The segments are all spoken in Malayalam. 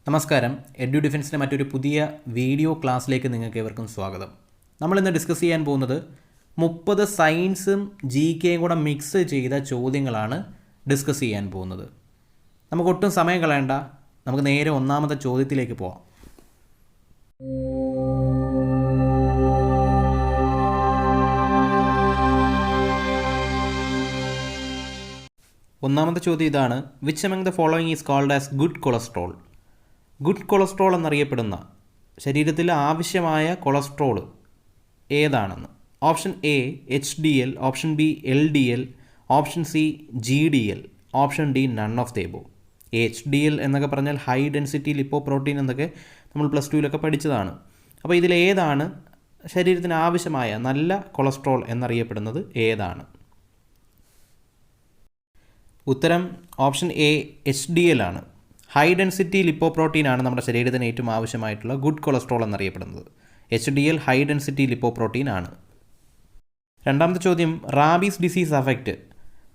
നമസ്കാരം. എഡ്യു ഡിഫൻസിൻ്റെ മറ്റൊരു പുതിയ വീഡിയോ ക്ലാസ്സിലേക്ക് നിങ്ങൾക്ക് ഏവർക്കും സ്വാഗതം. നമ്മളിന്ന് ഡിസ്കസ് ചെയ്യാൻ പോകുന്നത് 30 സയൻസും GKയും കൂടെ മിക്സ് ചെയ്ത ചോദ്യങ്ങളാണ് ഡിസ്കസ് ചെയ്യാൻ പോകുന്നത്. നമുക്കൊട്ടും സമയം കളയണ്ട, നമുക്ക് നേരെ ഒന്നാമത്തെ ചോദ്യത്തിലേക്ക് പോകാം. ഒന്നാമത്തെ ചോദ്യം ഇതാണ്: which among the following is called as good cholesterol? Good cholesterol എന്നറിയപ്പെടുന്ന ശരീരത്തിൽ ആവശ്യമായ കൊളസ്ട്രോൾ ഏതാണെന്ന്. Option A HDL, option B LDL, option C GDL, option D none of the above. HDL എന്നൊക്കെ പറഞ്ഞാൽ ഹൈ ഡെൻസിറ്റി ലിപ്പോ പ്രോട്ടീൻ എന്നൊക്കെ നമ്മൾ +2 പഠിച്ചതാണ്. അപ്പോൾ ഇതിലേതാണ് ശരീരത്തിന് ആവശ്യമായ നല്ല കൊളസ്ട്രോൾ എന്നറിയപ്പെടുന്നത് ഏതാണ്? ഉത്തരം ഓപ്ഷൻ എ HDL ആണ്. ഹൈ ഡെൻസിറ്റി ലിപ്പോ പ്രോട്ടീനാണ് നമ്മുടെ ശരീരത്തിന് ഏറ്റവും ആവശ്യമായിട്ടുള്ള ഗുഡ് കൊളസ്ട്രോൾ എന്നറിയപ്പെടുന്നത്. HDL high density lipo protein ആണ്. രണ്ടാമത്തെ ചോദ്യം: റാബീസ് ഡിസീസ് അഫക്റ്റ്,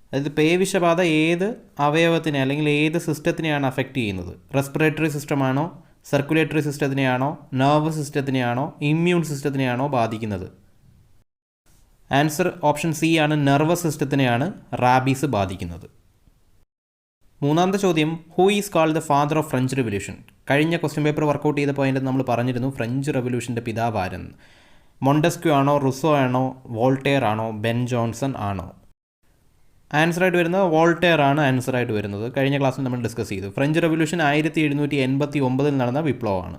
അതായത് പേവിഷബാധ ഏത് അവയവത്തിനെ അല്ലെങ്കിൽ ഏത് സിസ്റ്റത്തിനെയാണ് അഫക്റ്റ് ചെയ്യുന്നത്? റെസ്പിറേറ്ററി സിസ്റ്റമാണോ, സർക്കുലേറ്ററി സിസ്റ്റത്തിനെയാണോ, നെർവസ് സിസ്റ്റത്തിനെയാണോ, ഇമ്മ്യൂൺ സിസ്റ്റത്തിനെയാണോ ബാധിക്കുന്നത്? ആൻസർ ഓപ്ഷൻ സി ആണ്. നെർവസ് സിസ്റ്റത്തിനെയാണ് റാബീസ് ബാധിക്കുന്നത്. മൂന്നാമത്തെ ചോദ്യം: who is called the father of French revolution? കഴിഞ്ഞ ക്വസ്റ്റ്യൻ പേപ്പർ വർക്കൗട്ട് ചെയ്ത പോയിന്റ് നമ്മൾ പറഞ്ഞിരുന്നു ഫ്രഞ്ച് റെവല്യൂഷൻ്റെ പിതാവ് ആരെന്ന്. മൊണ്ടസ്ക്യൂ ആണോ, റുസോ ആണോ, വോൾട്ടെയർ ആണോ, ബെൻ ജോൺസൺ ആണോ? ആൻസറായിട്ട് വരുന്നത് വോൾട്ടെയർ ആണ് ആൻസറായിട്ട് വരുന്നത്. കഴിഞ്ഞ ക്ലാസ്സിൽ നമ്മൾ ഡിസ്കസ് ചെയ്തു. ഫ്രഞ്ച് റെവല്യൂഷൻ 1789 നടന്ന വിപ്ലവമാണ്.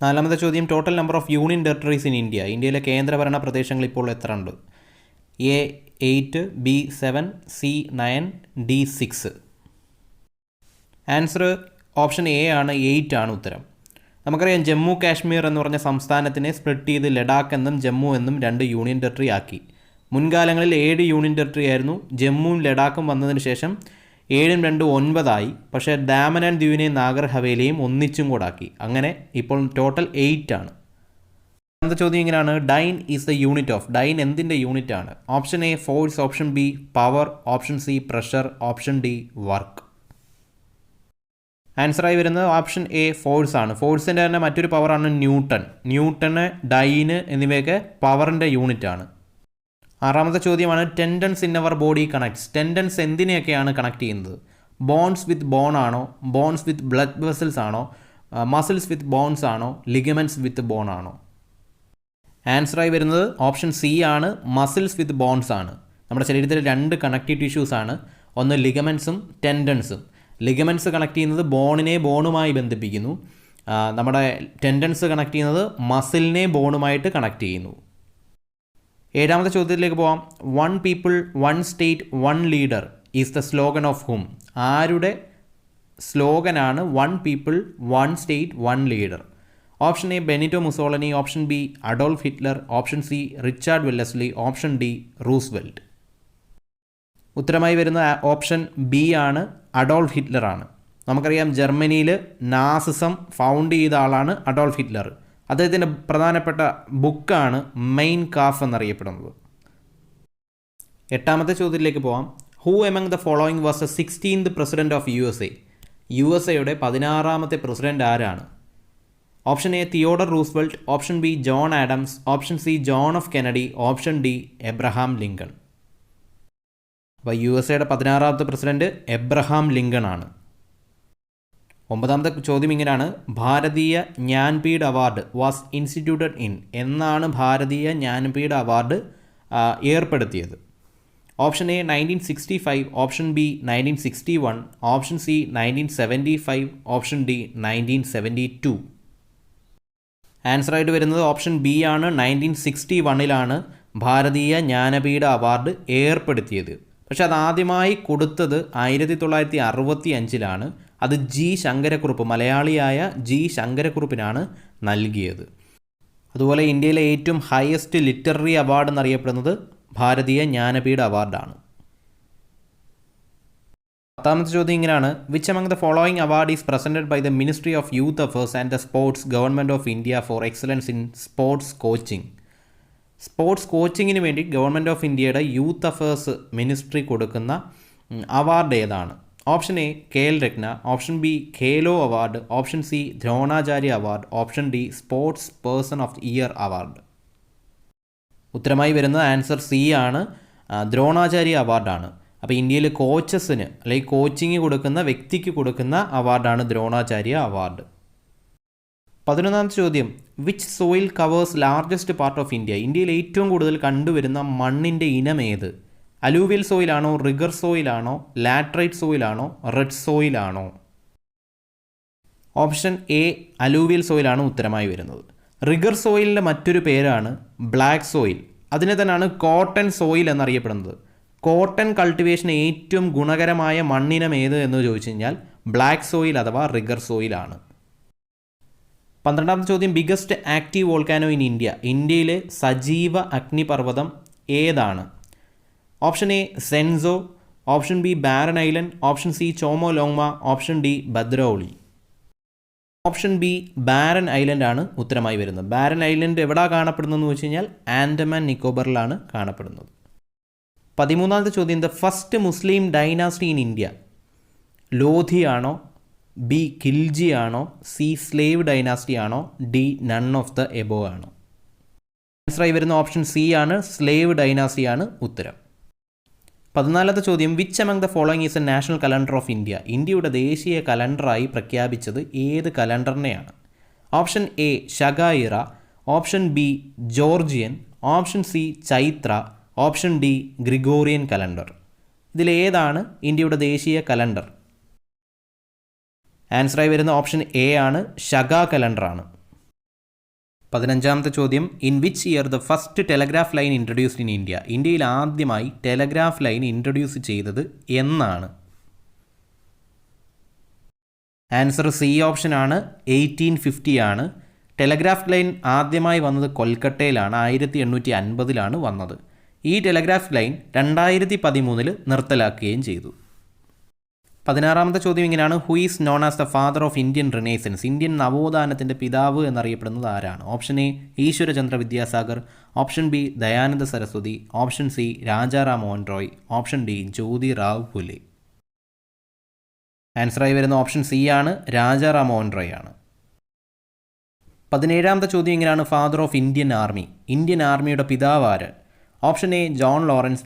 നാലാമത്തെ ചോദ്യം: total number of union territories in India? ഇന്ത്യയിലെ കേന്ദ്രഭരണ പ്രദേശങ്ങൾ ഇപ്പോൾ എത്ര ഉണ്ട്? A 8, B 7, C 9, D 6. Answer option A ആണ്. 8 ആണ് ഉത്തരം. നമുക്കറിയാം ജമ്മു കാശ്മീർ എന്ന് പറഞ്ഞ സംസ്ഥാനത്തിനെ സ്പ്ലിറ്റ് ചെയ്ത് ലഡാക്ക് എന്നും ജമ്മു എന്നും 2 യൂണിയൻ ടെറിട്ടറി ആക്കി. മുൻകാലങ്ങളിൽ 7 യൂണിയൻ ടെറിട്ടറി ആയിരുന്നു. ജമ്മുവും ലഡാക്കും വന്നതിന് ശേഷം 7ഉം 2ഉം 9 ആയി. പക്ഷേ ദാമൻ ആൻഡ് ദിയുവിനെയും നാഗർ ഹവേലിയും ഒന്നിച്ചും കൂടെ ആക്കി. അങ്ങനെ ഇപ്പോൾ ടോട്ടൽ 8 ആണ്. രണ്ടാമത്തെ ചോദ്യം ഇങ്ങനെയാണ്: dyne is the unit of? Dyne എന്തിൻ്റെ യൂണിറ്റ് ആണ്? Option A force, option B power, option C pressure, option D work. ആൻസറായി വരുന്നത് ഓപ്ഷൻ എ ഫോഴ്സ് ആണ്. ഫോഴ്സിൻ്റെ തന്നെ മറ്റൊരു പവറാണ് ന്യൂട്ടൺ. ന്യൂട്ടണ്, ഡൈന് എന്നിവയൊക്കെ പവറിൻ്റെ യൂണിറ്റ് ആണ്. ആറാമത്തെ ചോദ്യമാണ്: tendons in our body connects? Tendons എന്തിനെയൊക്കെയാണ് കണക്ട് ചെയ്യുന്നത്? ബോൺസ് വിത്ത് ബോൺ ആണോ, ബോൺസ് വിത്ത് ബ്ലഡ് വെസൽസ് ആണോ, മസിൽസ് വിത്ത് ബോൺസ് ആണോ, ലിഗമെൻറ്റ്സ് വിത്ത് ബോൺ ആണോ? ആൻസറായി വരുന്നത് ഓപ്ഷൻ സി ആണ്. മസിൽസ് വിത്ത് ബോൺസ് ആണ്. നമ്മുടെ ശരീരത്തിലെ 2 കണക്റ്റീവ് ടിഷ്യൂസ് ആണ്. ഒന്ന് ലിഗമെൻറ്റ്സും ടെൻഡൻസും. ലിഗമെൻറ്റ്സ് കണക്ട് ചെയ്യുന്നത് ബോണിനെ ബോണുമായി ബന്ധിപ്പിക്കുന്നു. നമ്മുടെ ടെൻഡൻസ് കണക്ട് ചെയ്യുന്നത് മസിലിനെ ബോണുമായിട്ട് കണക്ട് ചെയ്യുന്നു. ഏഴാമത്തെ ചോദ്യത്തിലേക്ക് പോകാം. 1 people 1 state 1 leader is the slogan of whom? ആരുടെ സ്ലോഗനാണ് 1 people 1 state 1 leader? Option A Benito Mussolini, option B Adolf Hitler, option C Richard Wellesley, option D Roosevelt. ഉത്തരമായി വരുന്ന ഓപ്ഷൻ ബി ആണ്. അഡോൾഫ് ഹിറ്റ്ലർ ആണ്. നമുക്കറിയാം ജർമ്മനിയിൽ നാസിസം ഫൗണ്ട് ചെയ്ത ആളാണ് അഡോൾഫ് ഹിറ്റ്ലർ. അദ്ദേഹത്തിൻ്റെ പ്രധാനപ്പെട്ട ബുക്കാണ് മെയിൻ കാഫ് എന്നറിയപ്പെടുന്നത്. എട്ടാമത്തെ ചോദ്യത്തിലേക്ക് പോകാം. Who among the following was the 16th president of USA? USA-യുടെ 16ാമത്തെ പ്രസിഡന്റ് ആരാണ്? Option A Theodore Roosevelt, option B John Adams, option C John F Kennedy, option D Abraham Lincoln. അപ്പോൾ USA-യുടെ 16ാമത്തെ പ്രസിഡന്റ് എബ്രഹാം ലിങ്കൺ ആണ്. ഒമ്പതാമത്തെ ചോദ്യം ഇങ്ങനെയാണ്: Bharatiya Jnanpith award was instituted in? എന്നാണ് ഭാരതീയ ജ്ഞാൻപീഠ് അവാർഡ് ഏർപ്പെടുത്തിയത്? Option A 1965, option B 1961, option C 1975, option D 1972. ആൻസറായിട്ട് വരുന്നത് ഓപ്ഷൻ ബി ആണ്. 1961 ഭാരതീയ ജ്ഞാനപീഠ അവാർഡ് ഏർപ്പെടുത്തിയത്. പക്ഷെ അതാദ്യമായി കൊടുത്തത് 1965 അത് ജി ശങ്കരക്കുറുപ്പ്, മലയാളിയായ ജി ശങ്കരക്കുറുപ്പിനാണ് നൽകിയത്. അതുപോലെ ഇന്ത്യയിലെ ഏറ്റവും ഹയസ്റ്റ് ലിറ്റററി അവാർഡ് എന്നറിയപ്പെടുന്നത് ഭാരതീയ ജ്ഞാനപീഠ അവാർഡാണ്. പത്താമത്തെ ചോദ്യം ഇങ്ങനെയാണ്: which among the following award is presented by the ministry of youth affairs and the sports government of India for excellence in sports coaching? Sports കോച്ചിങ്ങിന് വേണ്ടി ഗവൺമെൻറ് ഓഫ് ഇന്ത്യയുടെ യൂത്ത് അഫേഴ്സ് മിനിസ്ട്രി കൊടുക്കുന്ന അവാർഡ് ഏതാണ്? Option A KL Ratna, option B Khelo award, option C Dronacharya award, option D sports person of the year award. ഉത്തരമായി വരുന്നത് ആൻസർ സി ആണ്, ദ്രോണാചാര്യ അവാർഡാണ്. അപ്പോൾ ഇന്ത്യയിൽ കോച്ചസിന് അല്ലെങ്കിൽ കോച്ചിങ് കൊടുക്കുന്ന വ്യക്തിക്ക് കൊടുക്കുന്ന അവാർഡാണ് ദ്രോണാചാര്യ അവാർഡ്. 11ാമത്തെ ചോദ്യം, which soil covers largest part of India? ഇന്ത്യയിൽ ഏറ്റവും കൂടുതൽ കണ്ടുവരുന്ന മണ്ണിൻ്റെ ഇനം ഏത്? അലൂവിയൽ സോയിലാണോ, റിഗർ സോയിലാണോ, ലാറ്ററൈറ്റ് സോയിലാണോ, റെഡ് സോയിലാണോ? ഓപ്ഷൻ എ അലൂവിയൽ സോയിലാണ് ഉത്തരമായി വരുന്നത്. റിഗർ സോയിലിൻ്റെ മറ്റൊരു പേരാണ് ബ്ലാക്ക് സോയിൽ. അതിനെ തന്നെയാണ് കോട്ടൺ സോയിൽ എന്നറിയപ്പെടുന്നത്. കോട്ടൺ കൾട്ടിവേഷന് ഏറ്റവും ഗുണകരമായ മണ്ണിനം ഏത് എന്ന് ചോദിച്ചു കഴിഞ്ഞാൽ ബ്ലാക്ക് സോയിൽ അഥവാ റിഗർ സോയിലാണ്. 12ാമത്തെ ചോദ്യം, biggest active volcano in India? ഇന്ത്യയിലെ സജീവ അഗ്നിപർവ്വതം ഏതാണ്? ഓപ്ഷൻ എ സെൻസോ, option B Barren Island, option C Chomolungma, option D Bhadrauli. Option B Barren Island ആണ് ഉത്തരമായി വരുന്നത്. ബാരൻ ഐലൻഡ് എവിടെയാണ് കാണപ്പെടുന്നതെന്ന് വെച്ച് കഴിഞ്ഞാൽ ആൻഡമാൻ നിക്കോബറിലാണ് കാണപ്പെടുന്നത്. 13ാമത്തെ ചോദ്യം, the first Muslim dynasty in India? Lodhi ആണോ, ബി ഖിൽജി ആണോ, സി സ്ലേവ് ഡൈനാസ്റ്റി ആണോ, D none of the above ആണോ? ആൻസറായി വരുന്ന ഓപ്ഷൻ സി ആണ്, സ്ലേവ് ഡൈനാസ്റ്റി ആണ് ഉത്തരം. 14ാമത്തെ ചോദ്യം, which among the following is a national calendar of India? ഇന്ത്യയുടെ ദേശീയ കലണ്ടറായി പ്രഖ്യാപിച്ചത് ഏത് കലണ്ടറിനെയാണ്? Option A Saka era, option B Georgian, option C Chaitra, option D Gregorian calendar. ഇതിലേതാണ് ഇന്ത്യയുടെ ദേശീയ കലണ്ടർ? ആൻസറായി വരുന്ന ഓപ്ഷൻ എ ആണ്, ശകാ കലണ്ടറാണ്. 15ാമത്തെ ചോദ്യം, in which year the first telegraph line introduced in India? ഇന്ത്യയിൽ ആദ്യമായി ടെലഗ്രാഫ് ലൈൻ ഇൻട്രൊഡ്യൂസ് ചെയ്തത് എന്നാണ്? ആൻസർ സി ഓപ്ഷൻ ആണ്, 1850 ആണ്. ടെലഗ്രാഫ് ലൈൻ ആദ്യമായി വന്നത് കൊൽക്കട്ടയിലാണ്, 1850 വന്നത്. ഈ ടെലഗ്രാഫ് ലൈൻ 2013 നിർത്തലാക്കുകയും ചെയ്തു. 16ാമത്തെ ചോദ്യം ഇങ്ങനെയാണ്, who is known as the father of Indian renaissance? Indian നവോത്ഥാനത്തിൻ്റെ പിതാവ് എന്നറിയപ്പെടുന്നത് ആരാണ്? Option A Ishwarchandra Vidyasagar, option B Dayananda Saraswati, option C Rajaram Mohan Roy, option D Jyotirao Phule. Answer വരുന്ന ഓപ്ഷൻ സി ആണ്, രാജാറാം മോഹൻ റോയ് ആണ്. 17ാമത്തെ ചോദ്യം ഇങ്ങനെയാണ്, father of Indian army? Indian ആർമിയുടെ പിതാവ് ആര്? Option A John Lawrence,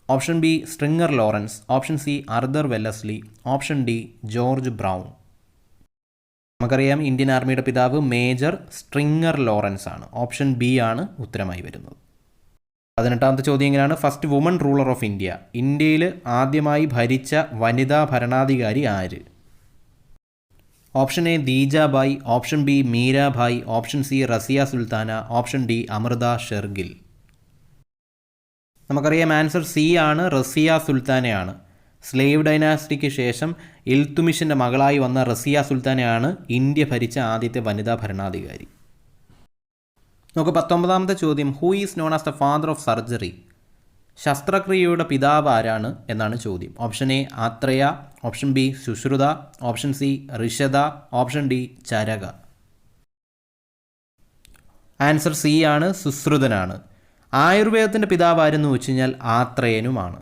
option B Stringer Lawrence, option C Arthur Wellesley, option D George Brown. നമുക്കറിയാം ഇന്ത്യൻ ആർമിയുടെ പിതാവ് മേജർ സ്ട്രിംഗർ ലോറൻസ് ആണ്. ഓപ്ഷൻ ബി ആണ് ഉത്തരമായി വരുന്നത്. 18ാമത്തെ ചോദ്യം ഇങ്ങനെയാണ്, first woman ruler of India? ഇന്ത്യയിൽ ആദ്യമായി ഭരിച്ച വനിതാ ഭരണാധികാരി ആര്? Option A Jijabai, option B Mirabai, option C Razia Sultana, option D Amrita Shergil. നമുക്കറിയാം ആൻസർ സി ആണ്, റസിയ സുൽത്താനയാണ്. സ്ലേവ് ഡൈനാസ്റ്റിക്ക് ശേഷം ഇൽത്തുമിഷിൻ്റെ മകളായി വന്ന റസിയ സുൽത്താനയാണ് ഇന്ത്യ ഭരിച്ച ആദ്യത്തെ വനിതാ ഭരണാധികാരി. നമുക്ക് 19ാമത്തെ ചോദ്യം, who is known as the father of surgery? ശസ്ത്രക്രിയയുടെ പിതാവ് ആരാണ് എന്നാണ് ചോദ്യം. Option A Atreya, option B Sushruta, option C Rishada, option D Charaka. Answer C ആണ്, സുശ്രുതനാണ്. ആയുർവേദത്തിൻ്റെ പിതാവ് ആരെന്ന് വെച്ച് കഴിഞ്ഞാൽ ആത്രേയനുമാണ്.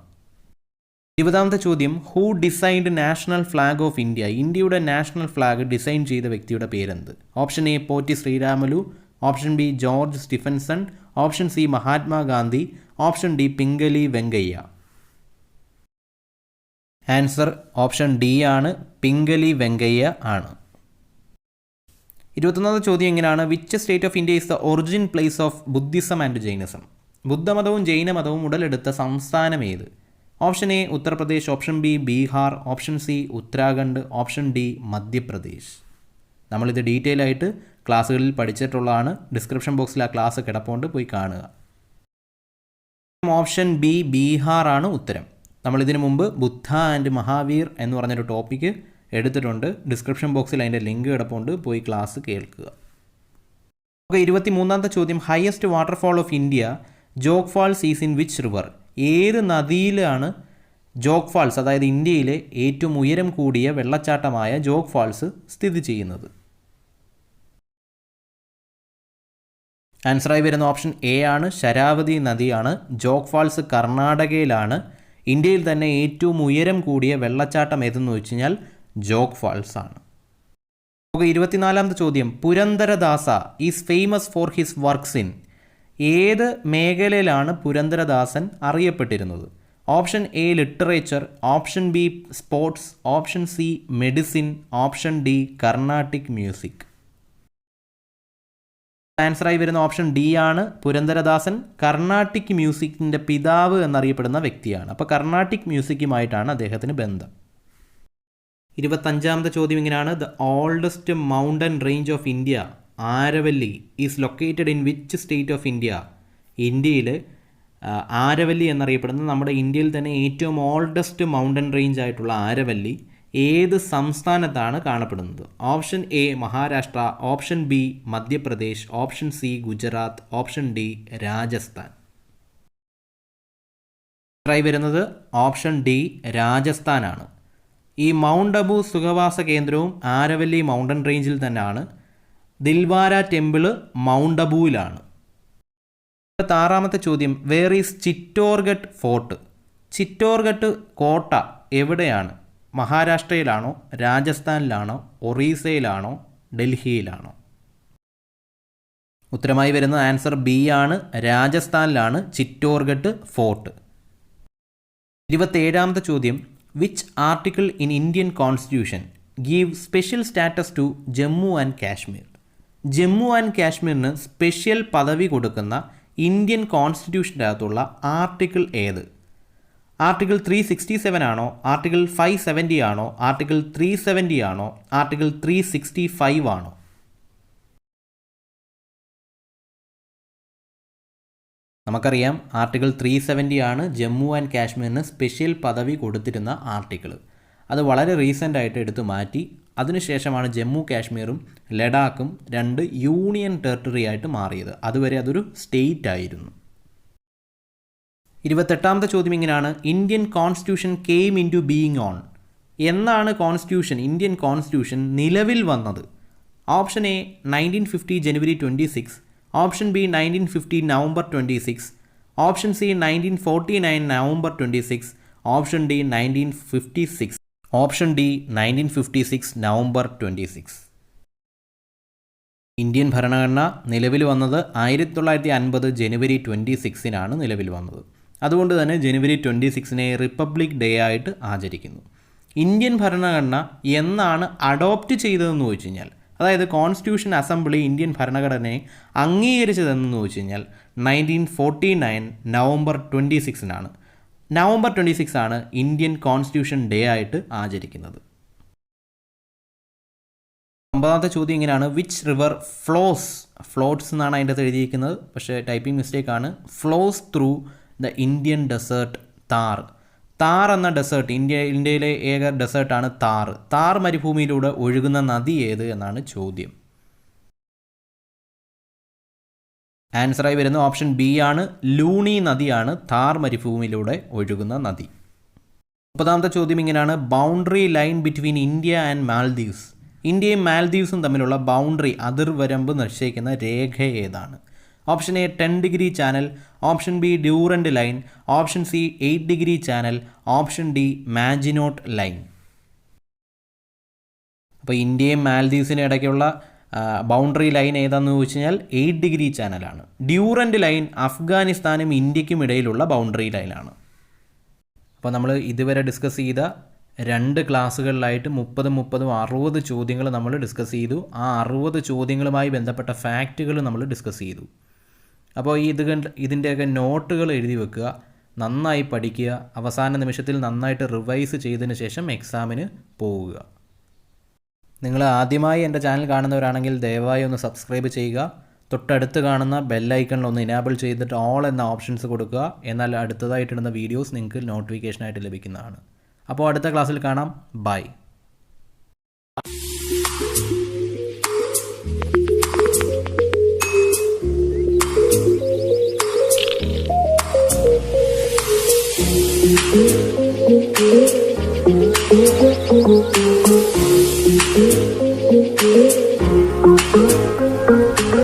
20ാമത്തെ ചോദ്യം, who designed national flag of India? ഇന്ത്യയുടെ നാഷണൽ ഫ്ലാഗ് ഡിസൈൻ ചെയ്ത വ്യക്തിയുടെ പേരെന്ത്? Option A Potti Sriramulu, option B George Stephenson, option C Mahatma Gandhi, option D Pingali Venkayya. Answer option D ആണ്, പിംഗലി വെങ്കയ്യ ആണ്. 21ാമത്തെ ചോദ്യം എങ്ങനെയാണ്, which state of India is the origin place of Buddhism and Jainism? ബുദ്ധമതവും ജൈനമതവും ഉടലെടുത്ത സംസ്ഥാനം ഏത്? Option A Uttar Pradesh, option B Bihar, option C Uttarakhand, option D Madhya Pradesh. നമ്മളിത് ഡീറ്റെയിൽ ആയിട്ട് ക്ലാസ്സുകളിൽ പഠിച്ചിട്ടുള്ളതാണ്. ഡിസ്ക്രിപ്ഷൻ ബോക്സിൽ ആ ക്ലാസ് കിടപ്പുണ്ട്, പോയി കാണുക. ഓപ്ഷൻ ബി ബീഹാർ ആണ് ഉത്തരം. നമ്മളിതിനു മുമ്പ് ബുദ്ധ ആൻഡ് മഹാവീർ എന്ന് പറഞ്ഞൊരു ടോപ്പിക്ക് എടുത്തിട്ടുണ്ട്. ഡിസ്ക്രിപ്ഷൻ ബോക്സിൽ അതിൻ്റെ ലിങ്ക് കിടപ്പുണ്ട്, പോയി ക്ലാസ് കേൾക്കുക. ഓക്കെ, 23ാമത്തെ ചോദ്യം, highest waterfall of India Jog falls is in which river? ഏത് നദിയിലാണ് ജോഗ് ഫാൾസ്, അതായത് ഇന്ത്യയിലെ ഏറ്റവും ഉയരം കൂടിയ വെള്ളച്ചാട്ടമായ ജോഗ് ഫാൾസ് സ്ഥിതി ചെയ്യുന്നത്? ആൻസറായി വരുന്ന ഓപ്ഷൻ എ ആണ്, ശരാവതി നദിയാണ്. ജോഗ് ഫാൾസ് കർണാടകയിലാണ്. ഇന്ത്യയിൽ തന്നെ ഏറ്റവും ഉയരം കൂടിയ വെള്ളച്ചാട്ടം ഏതെന്ന് വെച്ച് കഴിഞ്ഞാൽ ജോഗ് ഫാൾസ് ആണ്. നമുക്ക് 24ാമത്തെ ചോദ്യം, Purandara Dasa is famous for his works in. ഏത് മേഖലയിലാണ് പുരന്ദരദാസൻ അറിയപ്പെട്ടിരുന്നത്? Option A literature, option B sports, option C medicine, option D Carnatic music. ആൻസറായി വരുന്ന ഓപ്ഷൻ ഡി ആണ്. പുരന്ദരദാസൻ കർണാട്ടിക് മ്യൂസിക്കിൻ്റെ പിതാവ് എന്നറിയപ്പെടുന്ന വ്യക്തിയാണ്. അപ്പോൾ കർണാട്ടിക് മ്യൂസിക്കുമായിട്ടാണ് അദ്ദേഹത്തിന് ബന്ധം. 25ാമത്തെ ചോദ്യം ഇങ്ങനെയാണ്, the oldest mountain range of India Aravalli is located in which state of India. ഇന്ത്യയിൽ ആരവല്ലി എന്നറിയപ്പെടുന്ന നമ്മുടെ ഇന്ത്യയിൽ തന്നെ ഏറ്റവും ഓൾഡസ്റ്റ് മൗണ്ടൻ റേഞ്ച് ആയിട്ടുള്ള ആരവല്ലി ഏത് സംസ്ഥാനത്താണ് കാണപ്പെടുന്നത്? Option A Maharashtra, option B Madhya Pradesh, option C Gujarat, option D Rajasthan. ട്രൈ വരുന്നത് ഓപ്ഷൻ ഡി രാജസ്ഥാനാണ്. ഈ മൗണ്ട് അബു സുഖവാസ കേന്ദ്രവും ആരവല്ലി മൗണ്ടൻ റേഞ്ചിൽ തന്നെയാണ്. ദിൽവാര ടെമ്പിള് മൗണ്ട് അബുവിലാണ്. 26ാമത്തെ ചോദ്യം, where is Chittorgarh fort. Chittorgarh കോട്ട എവിടെയാണ്? മഹാരാഷ്ട്രയിലാണോ, രാജസ്ഥാനിലാണോ, ഒറീസയിലാണോ, ഡൽഹിയിലാണോ? ഉത്തരമായി വരുന്ന ആൻസർ ബി ആണ്. രാജസ്ഥാനിലാണ് ചിറ്റോർഗഡ് ഫോർട്ട്. 27ാമത്തെ ചോദ്യം, which article in Indian constitution give special status to Jammu and Kashmir. Jammu and കാശ്മീരിന് സ്പെഷ്യൽ പദവി കൊടുക്കുന്ന ഇന്ത്യൻ കോൺസ്റ്റിറ്റ്യൂഷൻ്റെ അകത്തുള്ള ആർട്ടിക്കിൾ ഏത്? ആർട്ടിക്കിൾ 367 ആണോ, ആർട്ടിക്കിൾ 570 ആണോ, ആർട്ടിക്കിൾ 370 ആണോ, ആർട്ടിക്കിൾ 365 ആണോ? നമുക്കറിയാം ആർട്ടിക്കിൾ 370 ആണ് ജമ്മു ആൻഡ് കാശ്മീരിന് സ്പെഷ്യൽ പദവി കൊടുത്തിരുന്ന ആർട്ടിക്കിൾ. അത് വളരെ റീസെൻ്റ് ആയിട്ട് എടുത്തു മാറ്റി. അതിനുശേഷമാണ് ജമ്മു കാശ്മീരും ലഡാക്കും 2 യൂണിയൻ ടെറിട്ടറി ആയിട്ട് മാറിയത്. അതുവരെ അതൊരു സ്റ്റേറ്റ് ആയിരുന്നു. 28ാമത്തെ ചോദ്യം ഇങ്ങനെയാണ്, Indian constitution came into being on. എന്നാണ് ഇന്ത്യൻ കോൺസ്റ്റിറ്റ്യൂഷൻ നിലവിൽ വന്നത്? ഓപ്ഷൻ എ 1950 ജനുവരി 26, ഓപ്ഷൻ ബി 1950 നവംബർ 26, ഓപ്ഷൻ സി 1949 നവംബർ 26, ഓപ്ഷൻ ഡി 1956. ഓപ്ഷൻ ഡി 1956 നവംബർ 26. ഇന്ത്യൻ ഭരണഘടന നിലവിൽ വന്നത് 1950 ജനുവരി 26-നാണ് നിലവിൽ വന്നത്. അതുകൊണ്ട് തന്നെ ജനുവരി 26-നെ റിപ്പബ്ലിക് ഡേ ആയിട്ട് ആചരിക്കുന്നു. ഇന്ത്യൻ ഭരണഘടന എന്നാണ് അഡോപ്റ്റ് ചെയ്തതെന്ന് ചോദിച്ചു കഴിഞ്ഞാൽ, അതായത് കോൺസ്റ്റിറ്റ്യൂഷൻ അസംബ്ലി ഇന്ത്യൻ ഭരണഘടനയെ അംഗീകരിച്ചതെന്ന് ചോദിച്ചു കഴിഞ്ഞാൽ 1949 നവംബർ 26-നാണ്. നവംബർ 26 ആണ് ഇന്ത്യൻ കോൺസ്റ്റിറ്റ്യൂഷൻ ഡേ ആയിട്ട് ആചരിക്കുന്നത്. 9ാമത്തെ ചോദ്യം ഇങ്ങനെയാണ്, വിച്ച് റിവർ ഫ്ലോട്ട്സ് എന്നാണ് അതിൻ്റെ അകത്ത് എഴുതിയിരിക്കുന്നത്, പക്ഷേ ടൈപ്പിംഗ് മിസ്റ്റേക്ക് ആണ്. Flows through the Indian desert Thar. Thar എന്ന ഡെസേർട്ട് ഇന്ത്യയിലെ ഏക ഡെസേർട്ടാണ് താർ. താർ മരുഭൂമിയിലൂടെ ഒഴുകുന്ന നദി ഏത് എന്നാണ് ചോദ്യം. ആൻസറായി വരുന്ന ഓപ്ഷൻ ബി ആണ്. ലൂണി നദിയാണ് താർ മരുഭൂമിയിലൂടെ ഒഴുകുന്ന നദി. 30ാമത്തെ ചോദ്യം ഇങ്ങനെയാണ്, boundary line between India and Maldives. ഇന്ത്യയും മാൽദീവ്സും തമ്മിലുള്ള ബൗണ്ടറി അതിർവരമ്പ് നിശ്ചയിക്കുന്ന രേഖ ഏതാണ്? Option A 10 degree channel, option B Durand line, option C 8 degree channel, option D Maginot line. അപ്പോൾ ഇന്ത്യയും മാൽദീവ്സിനും ഇടയ്ക്കുള്ള ബൗണ്ടറി ലൈൻ ഏതാണെന്ന് ചോദിച്ചു കഴിഞ്ഞാൽ 8 ഡിഗ്രി ചാനലാണ്. ഡ്യൂറൻഡ് ലൈൻ അഫ്ഗാനിസ്ഥാനും ഇന്ത്യക്കും ഇടയിലുള്ള ബൗണ്ടറി ലൈനാണ്. അപ്പോൾ നമ്മൾ ഇതുവരെ ഡിസ്കസ് ചെയ്ത 2 ക്ലാസ്സുകളിലായിട്ട് 30 60 ചോദ്യങ്ങൾ നമ്മൾ ഡിസ്കസ് ചെയ്തു. ആ 60 ചോദ്യങ്ങളുമായി ബന്ധപ്പെട്ട ഫാക്റ്റുകൾ നമ്മൾ ഡിസ്കസ് ചെയ്തു. അപ്പോൾ ഇതിൻ്റെയൊക്കെ നോട്ടുകൾ എഴുതി വെക്കുക, നന്നായി പഠിക്കുക, അവസാന നിമിഷത്തിൽ നന്നായിട്ട് റിവൈസ് ചെയ്തതിന് ശേഷം എക്സാമിന് പോവുക. നിങ്ങൾ ആദ്യമായി എൻ്റെ ചാനൽ കാണുന്നവരാണെങ്കിൽ ദയവായി ഒന്ന് സബ്സ്ക്രൈബ് ചെയ്യുക. തൊട്ടടുത്ത് കാണുന്ന ബെല്ലൈക്കണിൽ ഒന്ന് ഇനാബിൾ ചെയ്തിട്ട് ഓൾ എന്ന ഓപ്ഷൻസ് കൊടുക്കുക. എന്നാൽ അടുത്തതായിട്ടിടുന്ന വീഡിയോസ് നിങ്ങൾക്ക് നോട്ടിഫിക്കേഷനായിട്ട് ലഭിക്കുന്നതാണ്. അപ്പോൾ അടുത്ത ക്ലാസ്സിൽ കാണാം. ബൈ.